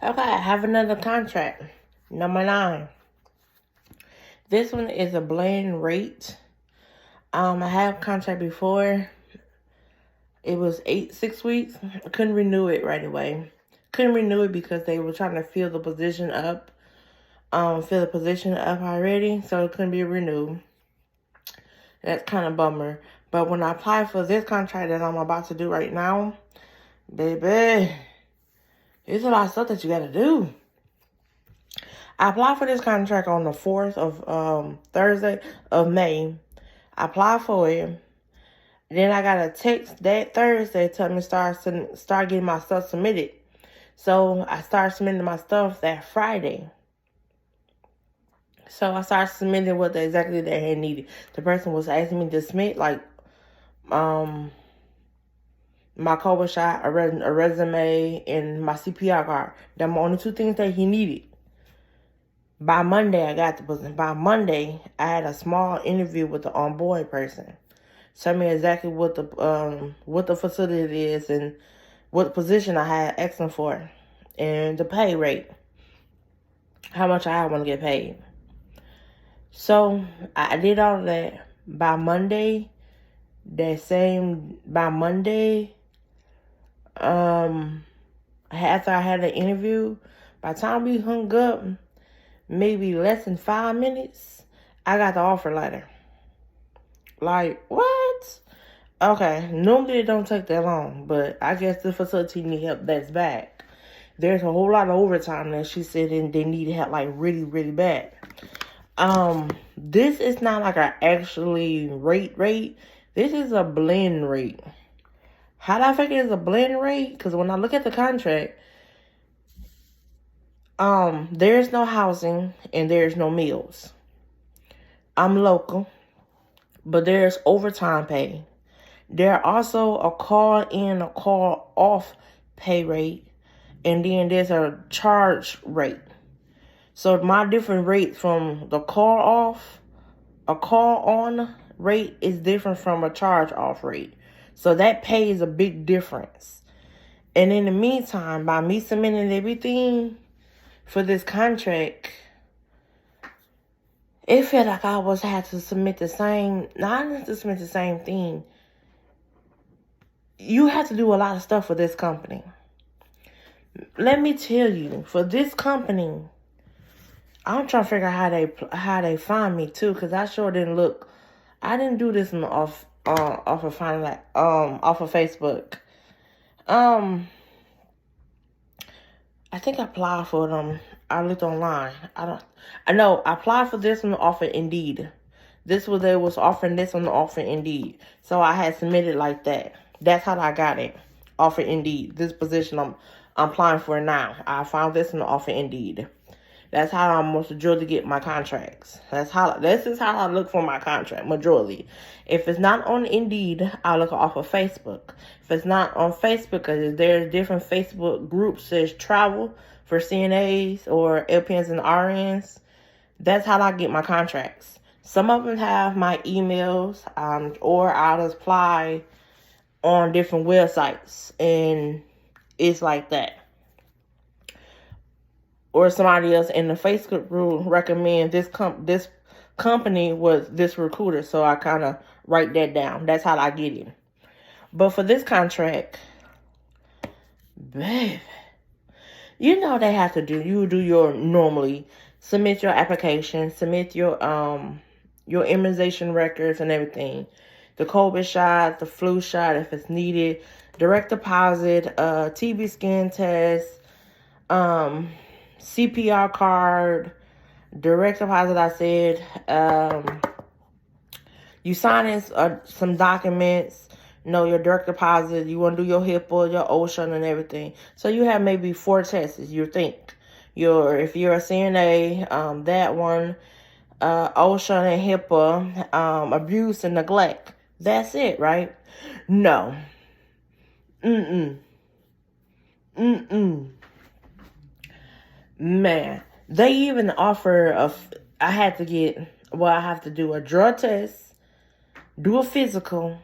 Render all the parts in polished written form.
Okay, I have another contract. Number 9. This one is a blend rate. I had a contract before. It was 6 weeks. I couldn't renew it right away. Couldn't renew it because they were trying to fill the position up. Already, so it couldn't be renewed. That's kind of bummer. But when I applied for this contract that I'm about to do right now, baby, there's a lot of stuff that you got to do. I applied for this contract on the 4th of Thursday of May. I applied for it. Then I got a text that Thursday telling me start getting my stuff submitted. So I started submitting my stuff that Friday. So I started submitting what exactly they had needed. The person was asking me to submit my COVID shot, a resume, and my CPR card. Them are only 2 things that he needed. By Monday, I got the position. By Monday, I had a small interview with the onboard person. Tell me exactly what the facility is and what position I had asking for, and the pay rate, how much I want to get paid. So I did all of that. By Monday, after I had the interview, by the time we hung up, maybe less than 5 minutes, I got the offer letter. Like, what? Okay, normally it don't take that long, but I guess the facility need help that's back. There's a whole lot of overtime that she said and they need help like really, really bad. This is not like an actually rate. This is a blend rate. How do I figure it's a blend rate? Because when I look at the contract, there's no housing and there's no meals. I'm local, but there's overtime pay. There also a call in, a call off pay rate, and then there's a charge rate. So my different rates from the call off, a call on rate is different from a charge off rate. So that pay is a big difference. And in the meantime, by me submitting everything for this contract, it felt like I had to submit the same, not to submit the same thing. You have to do a lot of stuff for this company. Let me tell you, for this company, I'm trying to figure out how they find me too, because I sure didn't look. I didn't do this off of Facebook. I think I applied for them. I looked online. I applied for this one off of Indeed. They was offering this on the offer Indeed. So I had submitted like that. That's how I got it. Offer Indeed. This position I'm applying for now. I found this on the offer Indeed. That's how I'm majority get my contracts. This is how I look for my contract, majority. If it's not on Indeed, I look off of Facebook. If it's not on Facebook, because there's different Facebook groups there's travel for CNAs or LPNs and RNs. That's how I get my contracts. Some of them have my emails, or I'll apply on different websites, and it's like that. Or somebody else in the Facebook group recommend this company was this recruiter, so I kind of write that down. That's how I get it. But for this contract, baby, you know they have to do. You do your normally submit your application, submit your immunization records and everything, the COVID shot, the flu shot if it's needed, direct deposit, TB skin test, CPR card, direct deposit. I said, you sign in some documents. Your direct deposit. You want to do your HIPAA, your OSHA, and everything. So you have maybe 4 tests. You think if you're a CNA, that one, OSHA and HIPAA, abuse and neglect. That's it, right? No. Man, they even offer I have to do a drug test, do a physical.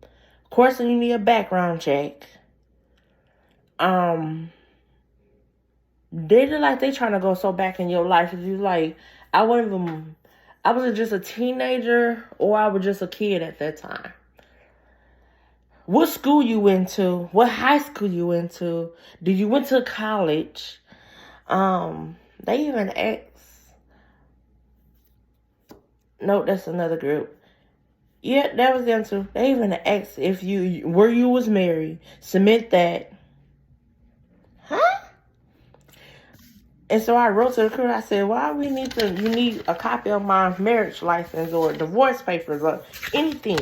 Of course, you need a background check. They look like they trying to go so back in your life. You like, I wasn't even, I was just a teenager or I was just a kid at that time. What school you went to? What high school you went to? Did you went to college? They even asked. No, that's another group. Yeah, that was them too. They even asked if you was married. Submit that. Huh? And so I wrote to the crew. I said, "Why we need to? You need a copy of my marriage license or divorce papers or anything."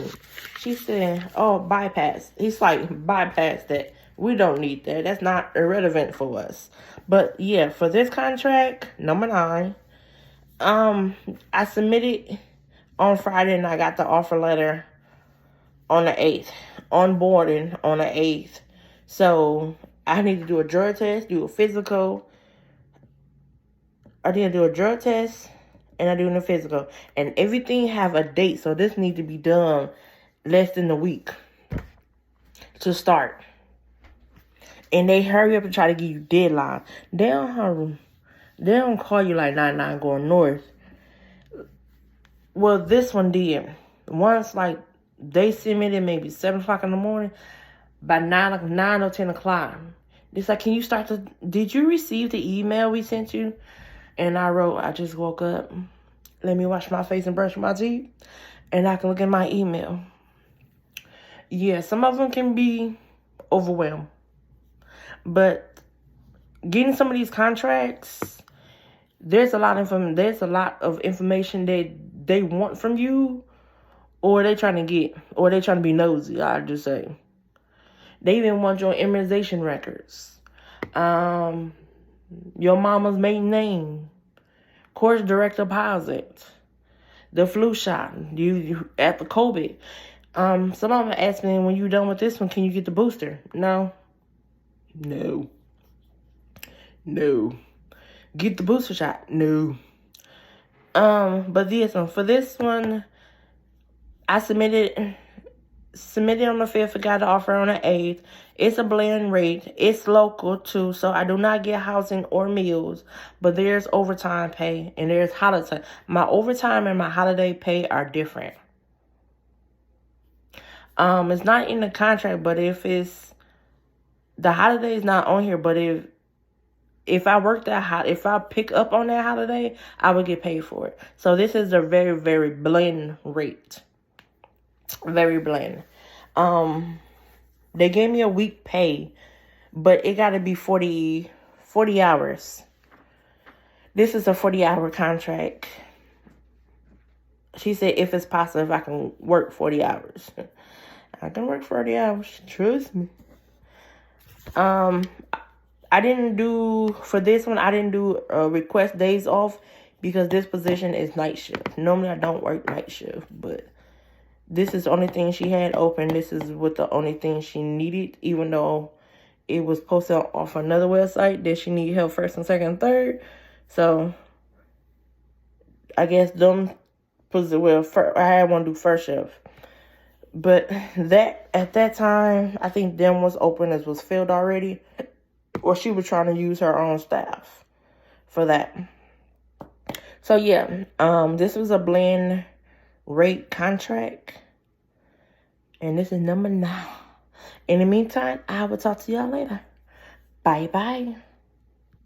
She said, "Oh, bypass." He's like, "Bypass that. We don't need that. That's not irrelevant for us." But yeah, for this contract, number 9, I submitted on Friday and I got the offer letter on the 8th. Onboarding on the 8th. So I need to do a drug test, do a physical. I did do a drug test and I do a physical. And everything have a date. So this needs to be done less than a week to start. And they hurry up and try to give you deadlines. They don't call you like 99 going north. Well, this one did. Once like they submitted maybe 7 o'clock in the morning, by 9 or 10 o'clock. It's like, can you start to, did you receive the email we sent you? And I wrote, I just woke up. Let me wash my face and brush my teeth. And I can look at my email. Yeah, some of them can be overwhelmed. But getting some of these contracts, there's a lot of information that they want from you, or they trying to get, or they trying to be nosy, I just say. They even want your immunization records, your mama's maiden name, course direct deposit, the flu shot, you at the COVID. Some of them ask me, when you done with this one, can you get the booster? No. Get the booster shot? No. But this one, for this one, I submitted on the 5th, I got the offer on the 8th. It's a blend rate. It's local too, so I do not get housing or meals, but there's overtime pay and there's holiday. My overtime and my holiday pay are different. It's not in the contract, but if it's, the holiday is not on here, but if I work if I pick up on that holiday, I would get paid for it. So this is a very, very blend rate. Very blend. They gave me a week pay, but it got to be 40 hours. This is a 40-hour contract. She said if it's possible, if I can work 40 hours. I can work 40 hours. Trust me. I didn't do, for this one, I didn't do request days off because this position is night shift. Normally, I don't work night shift, but this is the only thing she had open. This is what the only thing she needed, even though it was posted off another website that she needed help first and second and third. So, I guess them, well, I had one do first shift. But that, at that time, I think them was open as was filled already. Or she was trying to use her own staff for that. So, yeah, this was a blend rate contract. And this is number 9. In the meantime, I will talk to y'all later. Bye-bye.